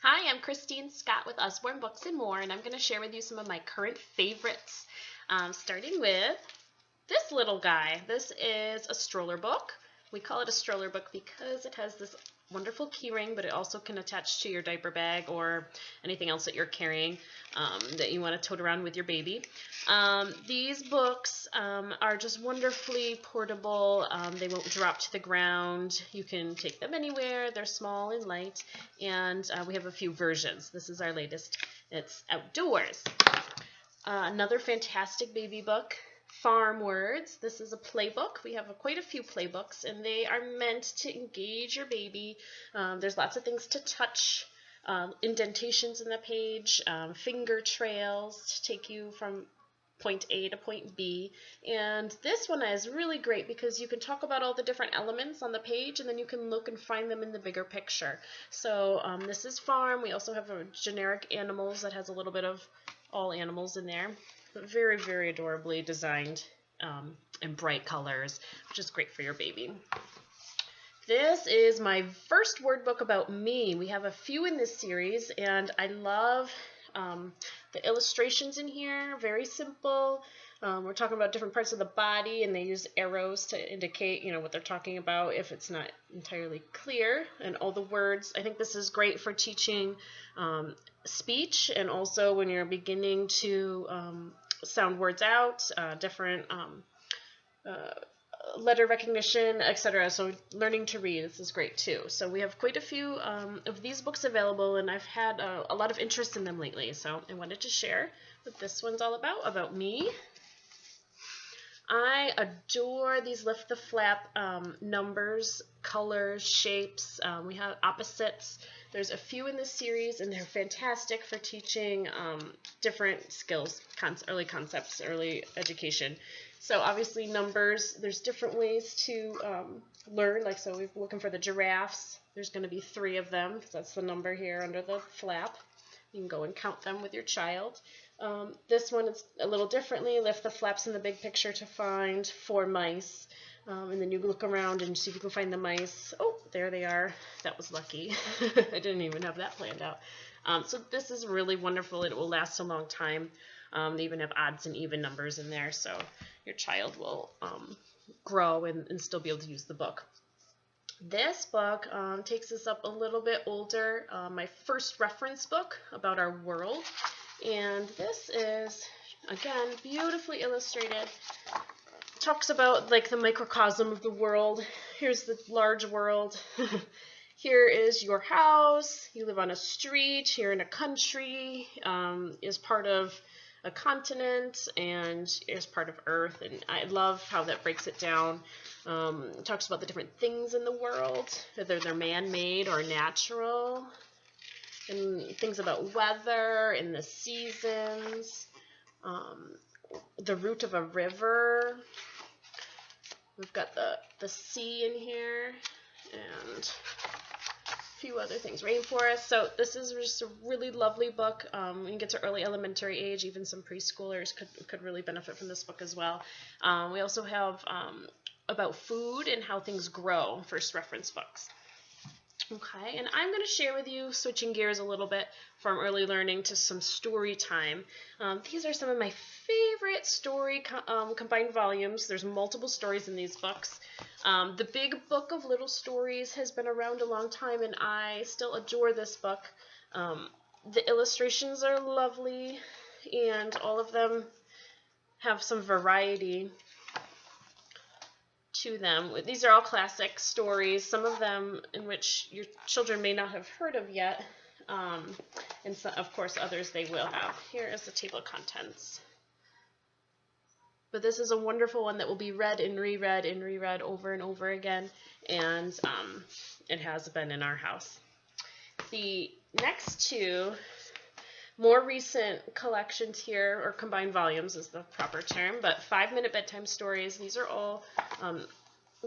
Hi, I'm Christine Scott with Usborne Books More, and I'm going to share with you some of my current favorites, starting with this little guy. This is a stroller book. We call it a stroller book because it has this wonderful keyring, but it also can attach to your diaper bag or anything else that you're carrying that you want to tote around with your baby. These books are just wonderfully portable. They won't drop to the ground. You can take them anywhere. They're small and light, and we have a few versions. This is our latest. It's outdoors. Another fantastic baby book, Farm Words. This is a playbook. We have quite a few playbooks, and they are meant to engage your baby. There's lots of things to touch, indentations in the page, finger trails to take you from point A to point B. And this one is really great because you can talk about all the different elements on the page, and then you can look and find them in the bigger picture. So this is farm. We also have a generic animals that has a little bit of all animals in there, but very, very adorably designed in bright colors, which is great for your baby. This is my first word book about me. We have a few in this series, and I love the illustrations in here. Very simple. We're talking about different parts of the body, and they use arrows to indicate, what they're talking about if it's not entirely clear, and all the words. I think this is great for teaching speech, and also when you're beginning to sound words out, different letter recognition, etc. So learning to read, this is great too. So we have quite a few of these books available, and I've had a lot of interest in them lately, so I wanted to share what this one's all about me. I adore these lift the flap numbers, colors, shapes. We have opposites. There's a few in this series, and they're fantastic for teaching different skills, early concepts, early education. So obviously numbers, there's different ways to learn. Like, so we're looking for the giraffes. There's going to be 3 of them, because that's the number here under the flap. You can go and count them with your child. This one is a little differently. Lift the flaps in the big picture to find 4 mice. And then you look around and see if you can find the mice. Oh, there they are. That was lucky. I didn't even have that planned out. So this is really wonderful. It will last a long time. They even have odds and even numbers in there, so your child will grow and still be able to use the book. This book takes us up a little bit older, my first reference book about our world. And this is, again, beautifully illustrated. Talks about like the microcosm of the world. Here's the large world. Here is your house. You live on a street. Here in a country, is part of a continent and is part of Earth. And I love how that breaks it down. It talks about the different things in the world, whether they're man-made or natural, and things about weather and the seasons, the route of a river. We've got the sea in here, and a few other things, rainforest. So this is just a really lovely book. When you get to early elementary age, even some preschoolers could really benefit from this book as well. We also have about food and how things grow, first reference books. Okay, and I'm going to share with you, switching gears a little bit from early learning to some story time. These are some of my favorite story combined volumes. There's multiple stories in these books. The Big Book of Little Stories has been around a long time, and I still adore this book. The illustrations are lovely, and all of them have some variety to them. These are all classic stories, some of them in which your children may not have heard of yet, and so, of course, others they will have. Here is the table of contents. But this is a wonderful one that will be read and reread over and over again, and it has been in our house. The next 2 more recent collections here, or combined volumes is the proper term, but 5-minute bedtime stories. These are all,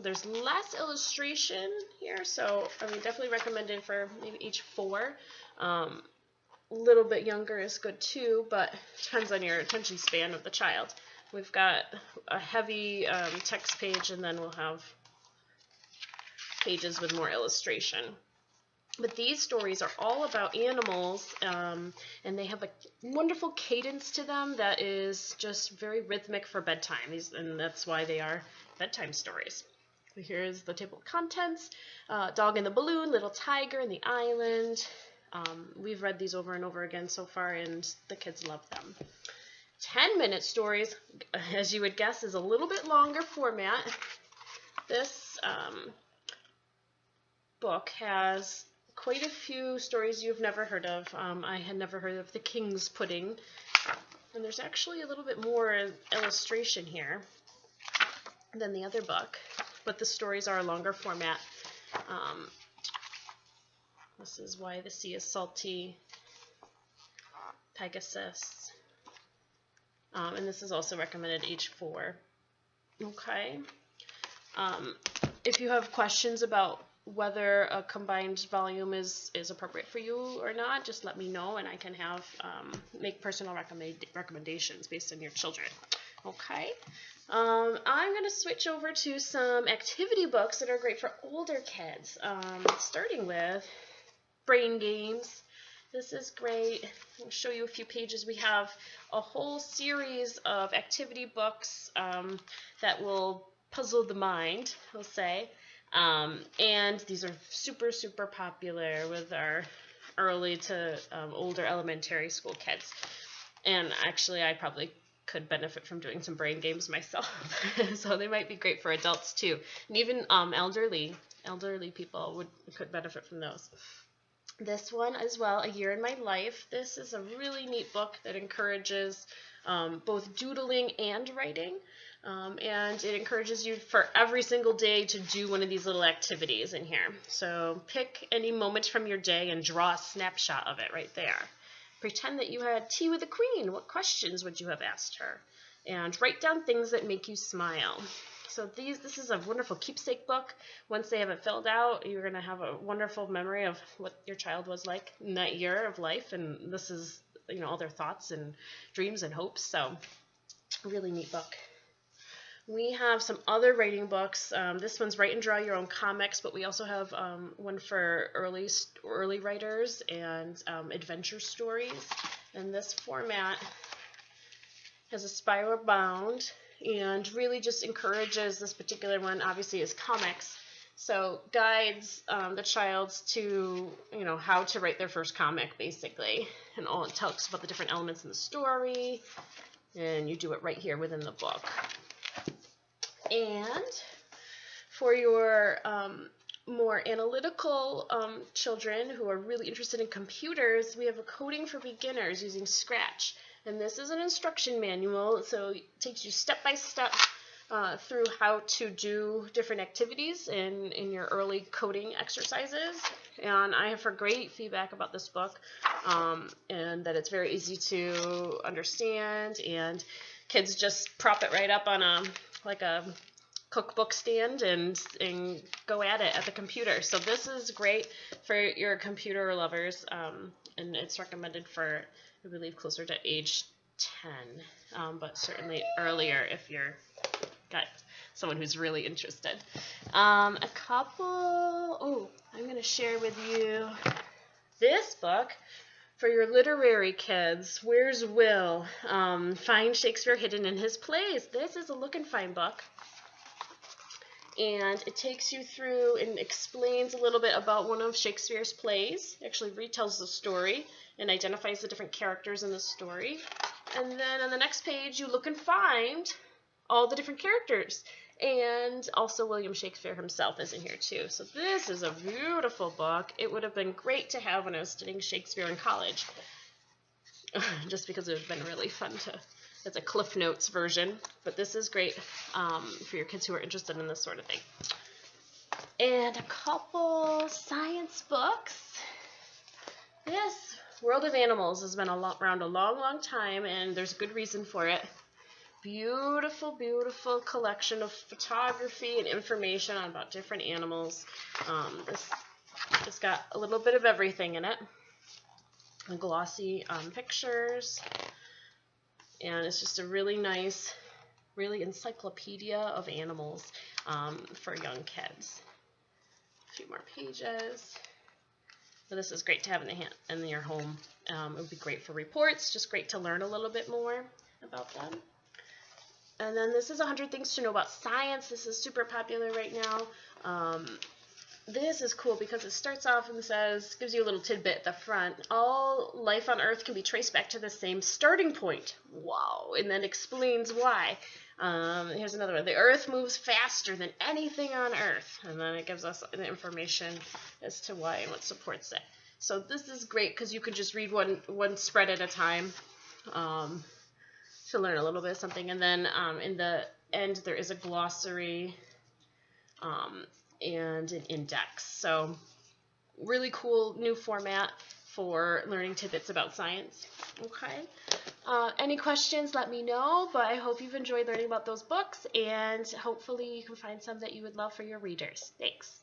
there's less illustration here, so I mean, definitely recommended for maybe each 4. A little bit younger is good too, but depends on your attention span of the child. We've got a heavy text page, and then we'll have pages with more illustration. But these stories are all about animals, and they have a wonderful cadence to them that is just very rhythmic for bedtime, and that's why they are bedtime stories. Here's the table of contents. Dog in the Balloon, Little Tiger in the Island. We've read these over and over again so far, and the kids love them. 10-minute stories, as you would guess, is a little bit longer format. This book has quite a few stories you've never heard of. I had never heard of the King's Pudding, and there's actually a little bit more illustration here than the other book, but the stories are a longer format. This is Why the Sea is Salty, Pegasus, and this is also recommended age 4. Okay. If you have questions about whether a combined volume is appropriate for you or not, just let me know, and I can have make personal recommendations based on your children. Okay. I'm going to switch over to some activity books that are great for older kids, starting with Brain Games. This is great. I'll show you a few pages. We have a whole series of activity books that will puzzle the mind, we'll say. And these are super, super popular with our early to older elementary school kids. And actually, I probably could benefit from doing some brain games myself. So they might be great for adults too. And even elderly people could benefit from those. This one as well, A Year in My Life. This is a really neat book that encourages both doodling and writing. And it encourages you for every single day to do one of these little activities in here. So pick any moment from your day and draw a snapshot of it right there. Pretend that you had tea with the Queen. What questions would you have asked her? And write down things that make you smile. So this is a wonderful keepsake book. Once they have it filled out, you're going to have a wonderful memory of what your child was like in that year of life. And this is, all their thoughts and dreams and hopes. So a really neat book. We have some other writing books. This one's Write and Draw Your Own Comics, but we also have one for early writers and adventure stories. And this format has a spiral bound and really just encourages, this particular one obviously is comics, so guides the child to how to write their first comic basically, and all it talks about the different elements in the story, and you do it right here within the book. And for your more analytical children who are really interested in computers, we have a Coding for Beginners using Scratch. And this is an instruction manual, so it takes you step by step through how to do different activities in your early coding exercises. And I have heard great feedback about this book, and that it's very easy to understand, and kids just prop it right up on a cookbook stand and go at it at the computer. So this is great for your computer lovers, and it's recommended for, I believe, closer to age 10, but certainly earlier if you're got someone who's really interested. I'm going to share with you this book for your literary kids. Where's Will? Find Shakespeare Hidden in His Plays. This is a look and find book. And it takes you through and explains a little bit about one of Shakespeare's plays. It actually retells the story and identifies the different characters in the story. And then on the next page, you look and find all the different characters. And also William Shakespeare himself is in here too. So this is a beautiful book. It would have been great to have when I was studying Shakespeare in college, just because it would have been really fun to, it's a Cliff Notes version, but this is great for your kids who are interested in this sort of thing. And a couple science books. This World of Animals has been around a long, long time, and there's a good reason for it. Beautiful, beautiful collection of photography and information about different animals. This got a little bit of everything in it. The glossy pictures. And it's just a really nice, really encyclopedia of animals for young kids. A few more pages. But this is great to have in your home. It would be great for reports, just great to learn a little bit more about them. And then this is 100 Things to Know About Science. This is super popular right now. This is cool because it starts off and says, gives you a little tidbit at the front. All life on Earth can be traced back to the same starting point. Wow. And then explains why. Here's another one. The Earth moves faster than anything on Earth. And then it gives us the information as to why and what supports it. So this is great because you can just read one spread at a time to learn a little bit of something. And then in the end, there is a glossary and an index. So really cool new format for learning tidbits about science. Okay. Any questions, let me know, but I hope you've enjoyed learning about those books, and hopefully you can find some that you would love for your readers. Thanks.